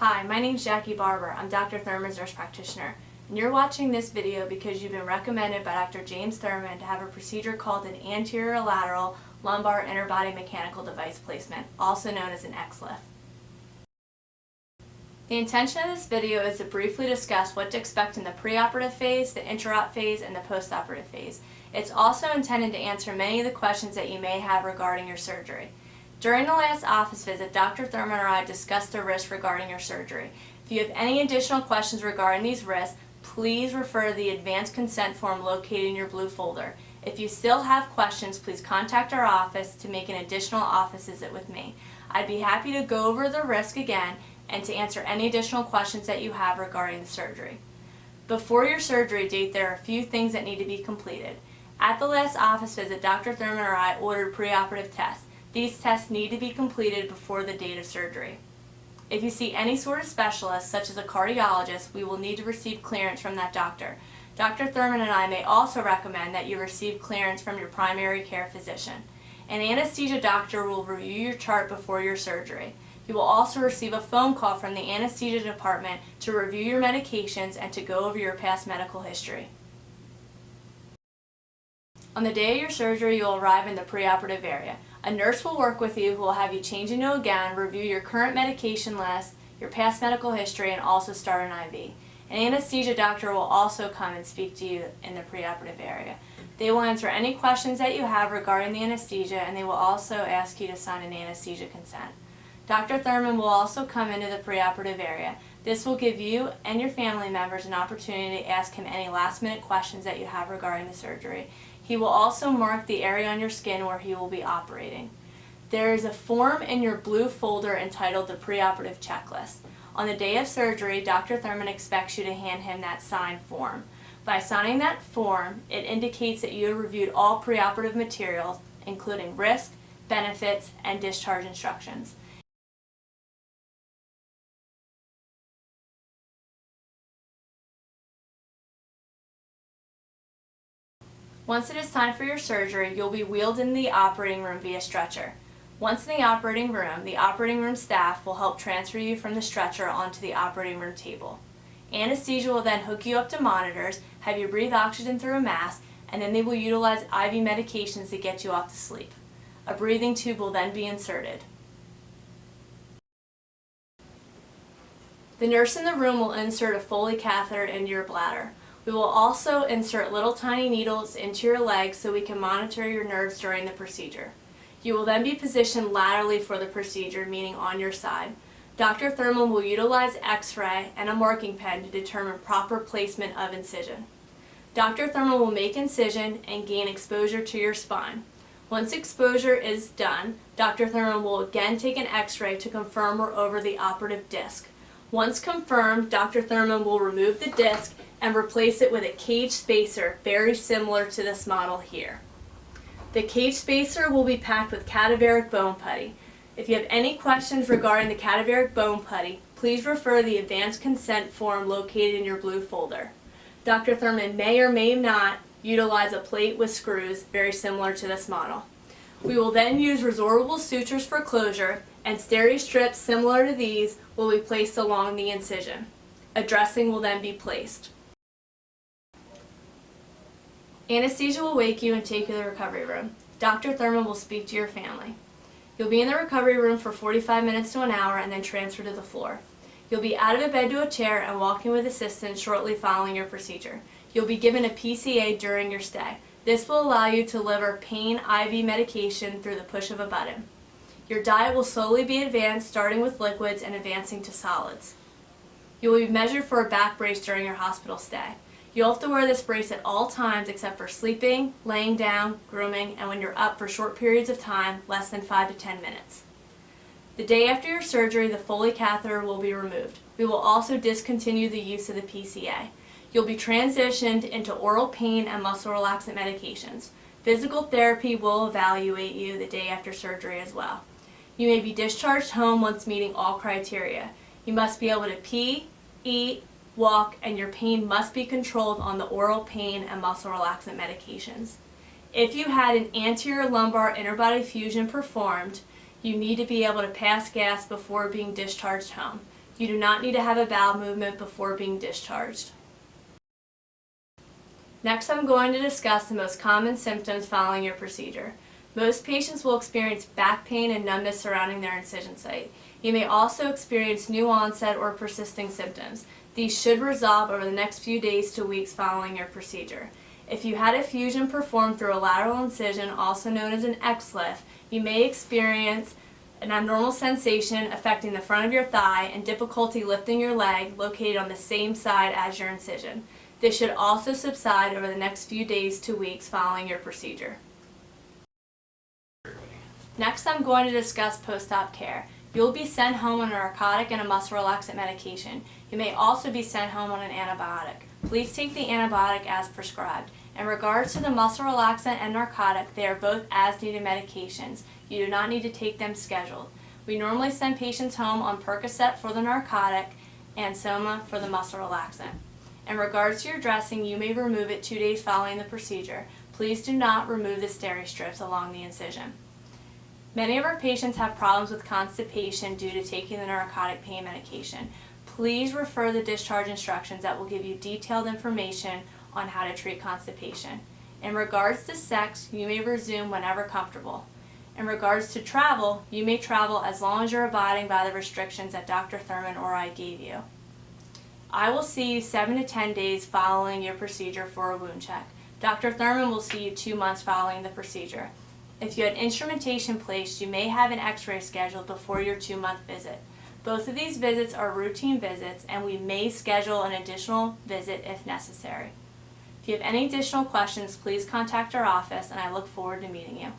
Hi, my name is Jackie Barber. I'm Dr. Thurmond's nurse practitioner. And you're watching this video because you've been recommended by Dr. James Thurmond to have a procedure called an anterior lateral lumbar interbody mechanical device placement, also known as an XLIF. The intention of this video is to briefly discuss what to expect in the preoperative phase, the intraop phase, and the postoperative phase. It's also intended to answer many of the questions that you may have regarding your surgery. During the last office visit, Dr. Thurmond and I discussed the risks regarding your surgery. If you have any additional questions regarding these risks, please refer to the advanced consent form located in your blue folder. If you still have questions, please contact our office to make an additional office visit with me. I'd be happy to go over the risk again and to answer any additional questions that you have regarding the surgery. Before your surgery date, there are a few things that need to be completed. At the last office visit, Dr. Thurmond and I ordered preoperative tests. These tests need to be completed before the date of surgery. If you see any sort of specialist, such as a cardiologist, we will need to receive clearance from that doctor. Dr. Thurmond and I may also recommend that you receive clearance from your primary care physician. An anesthesia doctor will review your chart before your surgery. You will also receive a phone call from the anesthesia department to review your medications and to go over your past medical history. On the day of your surgery, you will arrive in the preoperative area. A nurse will work with you who will have you change into a gown, review your current medication list, your past medical history, and also start an IV. An anesthesia doctor will also come and speak to you in the preoperative area. They will answer any questions that you have regarding the anesthesia, and they will also ask you to sign an anesthesia consent. Dr. Thurmond will also come into the preoperative area. This will give you and your family members an opportunity to ask him any last-minute questions that you have regarding the surgery. He will also mark the area on your skin where he will be operating. There is a form in your blue folder entitled the preoperative checklist. On the day of surgery, Dr. Thurmond expects you to hand him that signed form. By signing that form, it indicates that you have reviewed all preoperative materials, including risk, benefits, and discharge instructions. Once it is time for your surgery, you'll be wheeled into the operating room via stretcher. Once in the operating room staff will help transfer you from the stretcher onto the operating room table. Anesthesia will then hook you up to monitors, have you breathe oxygen through a mask, and then they will utilize IV medications to get you off to sleep. A breathing tube will then be inserted. The nurse in the room will insert a Foley catheter into your bladder. We will also insert little tiny needles into your legs so we can monitor your nerves during the procedure. You will then be positioned laterally for the procedure, meaning on your side. Dr. Thurmond will utilize X-ray and a marking pen to determine proper placement of incision. Dr. Thurmond will make incision and gain exposure to your spine. Once exposure is done, Dr. Thurmond will again take an X-ray to confirm we're over the operative disc. Once confirmed, Dr. Thurmond will remove the disc and replace it with a cage spacer very similar to this model here. The cage spacer will be packed with cadaveric bone putty. If you have any questions regarding the cadaveric bone putty, please refer to the advanced consent form located in your blue folder. Dr. Thurmond may or may not utilize a plate with screws very similar to this model. We will then use resorbable sutures for closure, and steri strips similar to these will be placed along the incision. A dressing will then be placed. Anesthesia will wake you and take you to the recovery room. Dr. Thurmond will speak to your family. You'll be in the recovery room for 45 minutes to an hour and then transferred to the floor. You'll be out of a bed to a chair and walking with assistance shortly following your procedure. You'll be given a PCA during your stay. This will allow you to deliver pain IV medication through the push of a button. Your diet will slowly be advanced, starting with liquids and advancing to solids. You will be measured for a back brace during your hospital stay. You'll have to wear this brace at all times except for sleeping, laying down, grooming, and when you're up for short periods of time, less than 5 to 10 minutes. The day after your surgery, the Foley catheter will be removed. We will also discontinue the use of the PCA. You'll be transitioned into oral pain and muscle relaxant medications. Physical therapy will evaluate you the day after surgery as well. You may be discharged home once meeting all criteria. You must be able to pee, eat, walk, and your pain must be controlled on the oral pain and muscle relaxant medications. If you had an anterior lumbar interbody fusion performed, you need to be able to pass gas before being discharged home. You do not need to have a bowel movement before being discharged. Next, I'm going to discuss the most common symptoms following your procedure. Most patients will experience back pain and numbness surrounding their incision site. You may also experience new onset or persisting symptoms. These should resolve over the next few days to weeks following your procedure. If you had a fusion performed through a lateral incision, also known as an XLIF, you may experience an abnormal sensation affecting the front of your thigh and difficulty lifting your leg located on the same side as your incision. This should also subside over the next few days to weeks following your procedure. Next, I'm going to discuss post-op care. You will be sent home on a narcotic and a muscle relaxant medication. You may also be sent home on an antibiotic. Please take the antibiotic as prescribed. In regards to the muscle relaxant and narcotic, they are both as-needed medications. You do not need to take them scheduled. We normally send patients home on Percocet for the narcotic and Soma for the muscle relaxant. In regards to your dressing, you may remove it 2 days following the procedure. Please do not remove the steri strips along the incision. Many of our patients have problems with constipation due to taking the narcotic pain medication. Please refer the discharge instructions that will give you detailed information on how to treat constipation. In regards to sex, you may resume whenever comfortable. In regards to travel, you may travel as long as you're abiding by the restrictions that Dr. Thurmond or I gave you. I will see you 7 to 10 days following your procedure for a wound check. Dr. Thurmond will see you 2 months following the procedure. If you had instrumentation placed, you may have an x-ray scheduled before your 2-month visit. Both of these visits are routine visits, and we may schedule an additional visit if necessary. If you have any additional questions, please contact our office, and I look forward to meeting you.